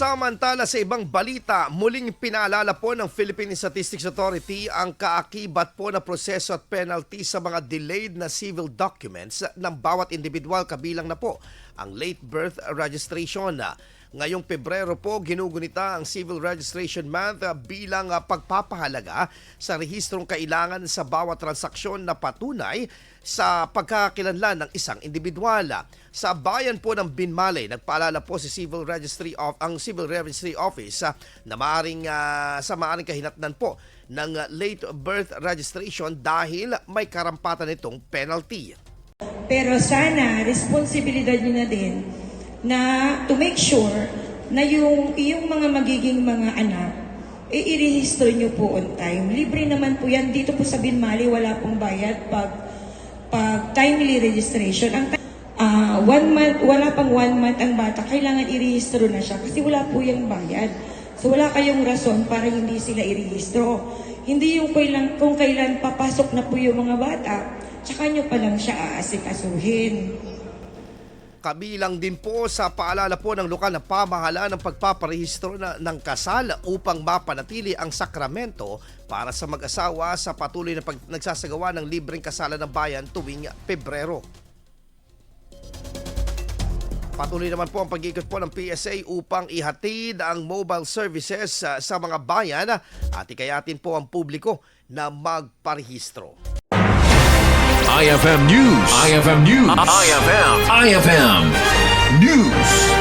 Samantala sa ibang balita, muling pinaalala po ng Philippine Statistics Authority ang kaakibat po na proseso at penalty sa mga delayed na civil documents ng bawat individual, kabilang na po ang late birth registration. Ngayong Pebrero po, ginugunita ang Civil Registration Month bilang pagpapahalaga sa rehistrong kailangan sa bawat transaksyon na patunay sa pagkakakilanlan ng isang individual. Sa bayan po ng Binmalay, nagpaalala po si Civil Registry Office na maaring kahinatnan po ng late birth registration dahil may karampatan itong penalty. Pero sana, responsibilidad nyo na din na to make sure na yung iyong mga magiging mga anak, i-register nyo po on time. Libre naman po yan. Dito po sa Binmali, wala pong bayad pag timely registration. Ang 1 month, wala pang 1 month ang bata, kailangan i-register na siya kasi wala po yung bayad. So wala kayong rason para hindi sila i-rehistro. Hindi yung kung kailan papasok na po yung mga bata, tsaka nyo pa lang siya aasikasuhin. Kabilang din po sa paalala po ng lokal na pamahalaan ng pagpaparehistro ng kasal upang mapanatili ang sakramento para sa mag-asawa sa patuloy na nagsasagawa ng libreng kasalan ng bayan tuwing Pebrero. Patuloy naman po ang pag-ikot po ng PSA upang ihatid ang mobile services sa mga bayan at ikayatin po ang publiko na magparehistro. IFM News. IFM News. IFM News.